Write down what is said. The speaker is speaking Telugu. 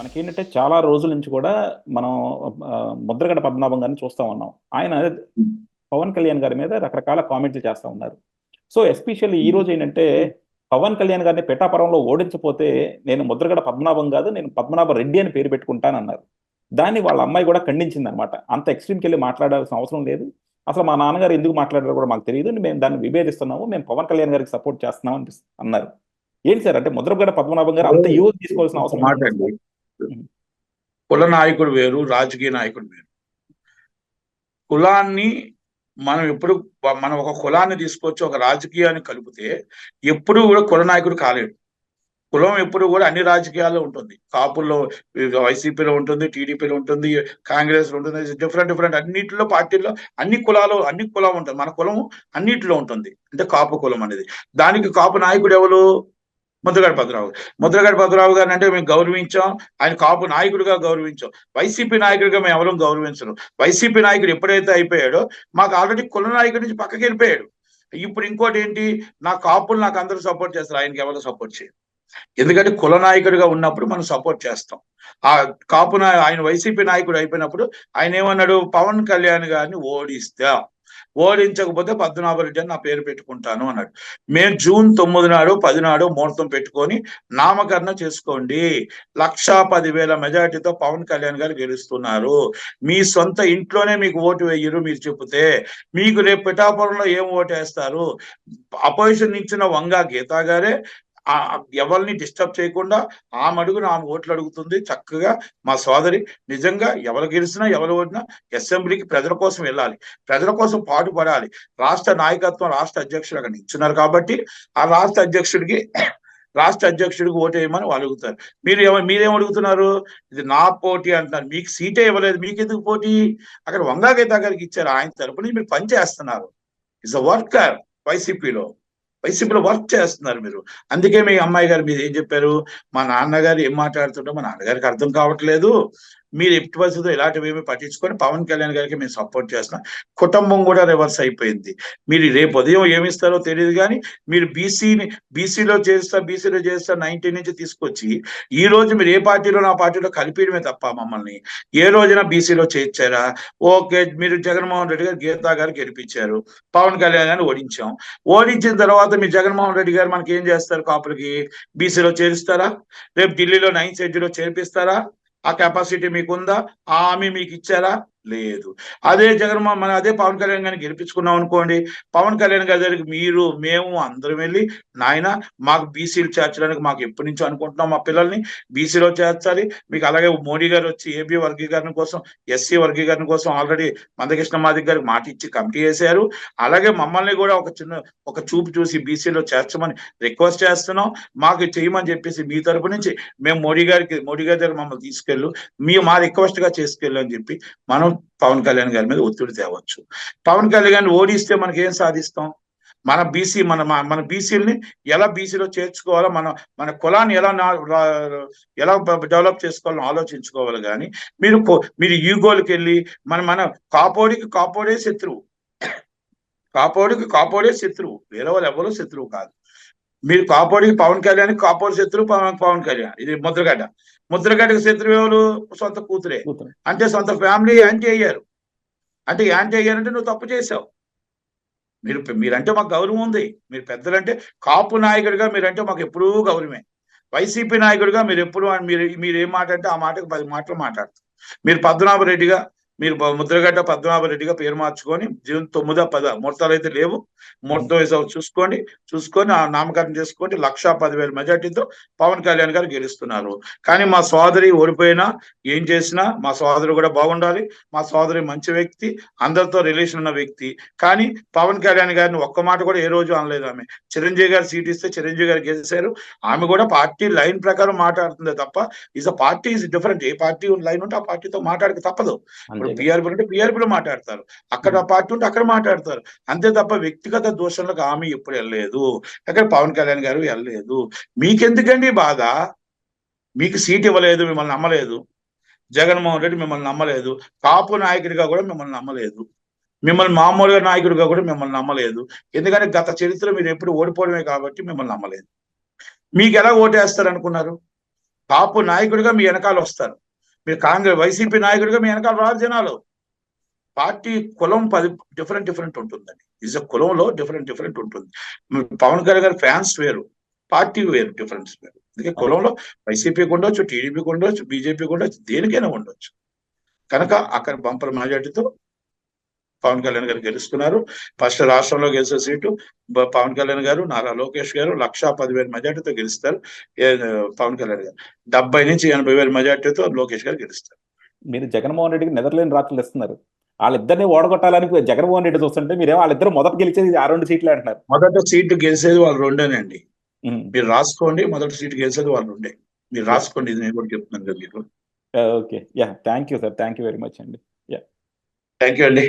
మనకేంటంటే చాలా రోజుల నుంచి కూడా మనం ముద్రగడ పద్మనాభం గారిని చూస్తా ఉన్నాం. ఆయన పవన్ కళ్యాణ్ గారి మీద రకరకాల కామెంట్లు చేస్తా ఉన్నారు. సో, ఎస్పెషల్లీ ఈ రోజు ఏంటంటే పవన్ కళ్యాణ్ గారిని పిఠాపురంలో ఓడించపోతే నేను ముద్రగడ పద్మనాభం కాదు, నేను పద్మనాభ రెడ్డి అని పేరు పెట్టుకుంటానన్నారు. దాన్ని వాళ్ళ అమ్మాయి కూడా ఖండించిందనమాట. అంత ఎక్స్‌ట్రీమ్‌కెళ్ళి మాట్లాడాల్సిన అవసరం లేదు. అసలు మా నాన్నగారు ఎందుకు మాట్లాడారో కూడా మాకు తెలీదు. మేము దాన్ని విభేదిస్తున్నాము. మేము పవన్ కళ్యాణ్ గారికి సపోర్ట్ చేస్తున్నాం అన్నారు. ఏంటి సార్ అంటే ముద్రగడ పద్మనాభం గారు అంత ఈగో తీసుకోవాల్సిన అవసరం మాట అండి. కుల నాయకుడు వేరు, రాజకీయ నాయకుడు వేరు. కులాన్ని మనం ఒక కులాన్ని తీసుకొచ్చి ఒక రాజకీయాన్ని కలిపితే ఎప్పుడు కూడా కుల నాయకుడు కాలేడు. కులం ఎప్పుడు కూడా అన్ని రాజకీయాల్లో ఉంటుంది. కాపుల్లో, వైసీపీలో ఉంటుంది, టీడీపీలో ఉంటుంది, కాంగ్రెస్ లో ఉంటుంది, డిఫరెంట్ అన్నిటిలో పార్టీల్లో అన్ని కులం ఉంటుంది. మన కులం అన్నిటిలో ఉంటుంది. అంటే కాపు కులం అనేది. దానికి కాపు నాయకుడు ఎవరు? ముద్రగడ పద్మనాభరావు గారిని అంటే మేము గౌరవించాం. ఆయన కాపు నాయకుడిగా గౌరవించాం. వైసీపీ నాయకుడిగా మేము ఎవరూ గౌరవించడం. వైసీపీ నాయకుడు ఎప్పుడైతే అయిపోయాడో మాకు ఆల్రెడీ కుల నాయకుడి నుంచి పక్కకి వెళ్ళిపోయాడు. ఇప్పుడు ఇంకోటి ఏంటి, నా కాపులు నాకు అందరూ సపోర్ట్ చేస్తారు, ఆయనకి ఎవరు సపోర్ట్ చేయరు. ఎందుకంటే కుల నాయకుడిగా ఉన్నప్పుడు మనం సపోర్ట్ చేస్తాం. ఆ ఆయన వైసీపీ నాయకుడు అయిపోయినప్పుడు ఆయన ఏమన్నాడు, పవన్ కళ్యాణ్ గారిని ఓడించకపోతే పద్మనాభరెడ్డి అని నా పేరు పెట్టుకుంటాను అన్నాడు. మేము జూన్ 9 నాడు 10 నాడు ముహూర్తం పెట్టుకొని నామకరణ చేసుకోండి, 1,10,000 మెజార్టీతో పవన్ కళ్యాణ్ గారు గెలుస్తున్నారు. మీ సొంత ఇంట్లోనే మీకు ఓటు వేయరు మీరు చెబితే మీకు రేపు పిఠాపురంలో ఏం ఓటు వేస్తారు? అపోజిషన్ ఇచ్చిన వంగా గీతా గారే ఎవరిని డిస్టర్బ్ చేయకుండా ఆమె ఓట్లు అడుగుతుంది చక్కగా. మా సోదరి నిజంగా ఎవరు గెలిచినా ఎవరు ఓడినా అసెంబ్లీకి ప్రజల కోసం వెళ్ళాలి, ప్రజల కోసం పాటుపడాలి. రాష్ట్ర నాయకత్వం, రాష్ట్ర అధ్యక్షుడు అక్కడ నిల్చున్నారు కాబట్టి ఆ రాష్ట్ర అధ్యక్షుడికి ఓటు వేయమని వాళ్ళు అడుగుతారు. మీరేం అడుగుతున్నారు? ఇది నా పోటీ అంటున్నారు. మీకు సీటే ఇవ్వలేదు, మీకు ఎందుకు పోటీ? అక్కడ వంగా గీతా గారికి ఇచ్చారు, ఆయన తరపున మీరు పనిచేస్తున్నారు. It's a worker. వైసీపీలో వర్క్ చేస్తున్నారు మీరు. అందుకే మీ అమ్మాయి గారు మీరు ఏం చెప్పారు, మా నాన్నగారు ఏం మాట్లాడుతుంటో మా నాన్నగారికి అర్థం కావట్లేదు, మీరు ఎట్టి పరిస్థితుల్లో ఇలాంటివి ఏమి పట్టించుకొని పవన్ కళ్యాణ్ గారికి మేము సపోర్ట్ చేస్తున్నాం. కుటుంబం కూడా రివర్స్ అయిపోయింది. మీరు రేపు ఉదయం ఏమిస్తారో తెలియదు కానీ మీరు బీసీలో చేస్తా 19 నుంచి తీసుకొచ్చి ఈ రోజు మీరు ఏ పార్టీలో నా పార్టీలో కలిపేయడమే తప్ప మమ్మల్ని ఏ రోజున బీసీలో చేర్చారా? ఓకే, మీరు జగన్మోహన్ రెడ్డి గారు గీతా గారు గెలిపించారు, పవన్ కళ్యాణ్ గారిని ఓడించిన తర్వాత మీరు జగన్మోహన్ రెడ్డి గారు మనకి ఏం చేస్తారు? కాపులకి బీసీలో చేరుస్తారా? రేపు ఢిల్లీలో 9th షెడ్యూల్లో చేర్పిస్తారా? ఆ కెపాసిటీ మీకుందా? ఆ హామీ మీకు ఇచ్చారా? లేదు. అదే అదే పవన్ కళ్యాణ్ గారిని గెలిపించుకున్నాం అనుకోండి, పవన్ కళ్యాణ్ గారి దగ్గరికి మేము అందరం వెళ్ళి, నాయన మాకు బీసీలు చేర్చడానికి మాకు ఎప్పటి నుంచో అనుకుంటున్నాం, మా పిల్లల్ని బీసీలో చేర్చాలి మీకు. అలాగే మోడీ గారు వచ్చి ఏబీ వర్గీకరణ కోసం, ఎస్సీ వర్గీకరణ కోసం ఆల్రెడీ మందకృష్ణ మాదిగ గారికి మాట ఇచ్చి కమిటీ వేశారు. అలాగే మమ్మల్ని కూడా ఒక చూపు చూసి బీసీలో చేర్చమని రిక్వెస్ట్ చేస్తున్నాం, మాకు చేయమని చెప్పేసి మీ తరపు నుంచి మేము మోడీ గారి దగ్గర మమ్మల్ని తీసుకెళ్ళు, మా రిక్వెస్ట్ గా చేసుకెళ్ళు అని చెప్పి మనం పవన్ కళ్యాణ్ గారి మీద ఒత్తిడి తేవచ్చు. పవన్ కళ్యాణ్ గారిని ఓడిస్తే మనకేం సాధిస్తాం? మన బీసీలని ఎలా బీసీలో చేర్చుకోవాలో, మన కులాన్ని ఎలా డెవలప్ చేసుకోవాలని ఆలోచించుకోవాలి. కానీ మీరు ఈగోలకి వెళ్ళి మన కాపోడే శత్రువు, వేరే వాళ్ళు ఎవరూ శత్రువు కాదు. మీరు కాపోడికి పవన్ కళ్యాణ్, కాపోడి శత్రువు పవన్ కళ్యాణ్. ఇది ముద్రగడ్డకి శత్రువు ఎవరు? సొంత కూతురే. అంటే సొంత ఫ్యామిలీ యాంటీ అయ్యారు. అంటే నువ్వు తప్పు చేశావు. మీరంటే మాకు గౌరవం ఉంది. మీరు పెద్దలంటే, కాపు నాయకుడిగా మీరంటే మాకు ఎప్పుడూ గౌరవమే. వైసీపీ నాయకుడిగా మీరు ఎప్పుడు మీరు ఏం మాట అంటే ఆ మాటకు 10 మాటలు మాట్లాడతారు. మీరు ముద్రగడ్డ పద్మనాభరెడ్డిగా పేరు మార్చుకొని జూన్ 9, 10 ముహూర్తాలు అయితే లేవు, ముహూర్తం వేసే చూసుకొని ఆ నామకరణం చేసుకోండి. 1,10,000 మెజార్టీతో పవన్ కళ్యాణ్ గారు గెలుస్తున్నారు. కానీ మా సోదరి ఓడిపోయినా ఏం చేసినా మా సోదరు కూడా బాగుండాలి. మా సోదరి మంచి వ్యక్తి, అందరితో రిలేషన్ ఉన్న వ్యక్తి. కానీ పవన్ కళ్యాణ్ గారిని ఒక్క మాట కూడా ఏ రోజు అనలేదు. ఆమె చిరంజీవి గారు సీట్ ఇస్తే చిరంజీవి గారు గెలిచారు. ఆమె కూడా పార్టీ లైన్ ప్రకారం మాట్లాడుతుందే తప్ప party is different. A party line ఉంటే ఆ పార్టీతో మాట్లాడక తప్పదు. పిఆర్పీ అంటే పిఆర్పీలో మాట్లాడతారు, అక్కడ పార్టీ ఉంటే అక్కడ మాట్లాడతారు. అంతే తప్ప వ్యక్తిగత దోషంలోకి ఆమె ఎప్పుడు వెళ్ళలేదు. అక్కడ పవన్ కళ్యాణ్ గారు వెళ్ళలేదు. మీకెందుకండి బాధ? మీకు సీట్ ఇవ్వలేదు, మిమ్మల్ని నమ్మలేదు. జగన్మోహన్ రెడ్డి మిమ్మల్ని నమ్మలేదు. కాపు నాయకుడిగా కూడా మిమ్మల్ని నమ్మలేదు. మిమ్మల్ని మామూలుగా నాయకుడిగా కూడా మిమ్మల్ని నమ్మలేదు. ఎందుకంటే గత చరిత్ర మీరు ఎప్పుడు ఓడిపోవడమే కాబట్టి మిమ్మల్ని నమ్మలేదు. మీకు ఎలా ఓటేస్తారు అనుకున్నారు? టాప్ నాయకుడిగా మీ వెనకాల వస్తారు. మీరు కాంగ్రెస్ వైసీపీ నాయకుడిగా మీ వెనకాల రారు జనాలు. పార్టీ కులం డిఫరెంట్ ఉంటుందండి. కులంలో డిఫరెంట్ ఉంటుంది. పవన్ కళ్యాణ్ గారి ఫ్యాన్స్ వేరు, పార్టీ వేరు, డిఫరెన్స్ వేరు. అందుకే కులంలో వైసీపీకి ఉండొచ్చు, టీడీపీకి ఉండొచ్చు, బీజేపీకి ఉండొచ్చు, దేనికైనా ఉండొచ్చు. కనుక అక్కడ బంపర్ మెజార్టీతో పవన్ కళ్యాణ్ గారు గెలుస్తున్నారు. ఫస్ట్ రాష్ట్రంలో గెలిచే సీటు పవన్ కళ్యాణ్ గారు, నారా లోకేష్ గారు 1,10,000 మెజార్టీతో గెలుస్తారు. పవన్ కళ్యాణ్ గారు 70 నుంచి 80,000 మెజార్టీతో లోకేష్ గారు గెలుస్తారు. మీరు జగన్మోహన్ రెడ్డికి నిద్రలేని రాత్రులు ఇస్తున్నారు. వాళ్ళిద్దరిని ఓడగొట్టాలని జగన్మోహన్ రెడ్డి చూస్తుంటే మీరేమో వాళ్ళిద్దరు మొదట గెలిచేది ఆ 2 సీట్లు అంటున్నారు. మొదట సీటు గెలిచేది వాళ్ళు రెండేనండి. మీరు రాసుకోండి, మొదటి సీటు గెలిచేది వాళ్ళు రెండే. మీరు రాసుకోండి, ఇది నేను కూడా చెప్తున్నాను కదా మీకు. Okay, yeah, thank you sir, thank you very much అండి. థ్యాంక్ యూ అండి.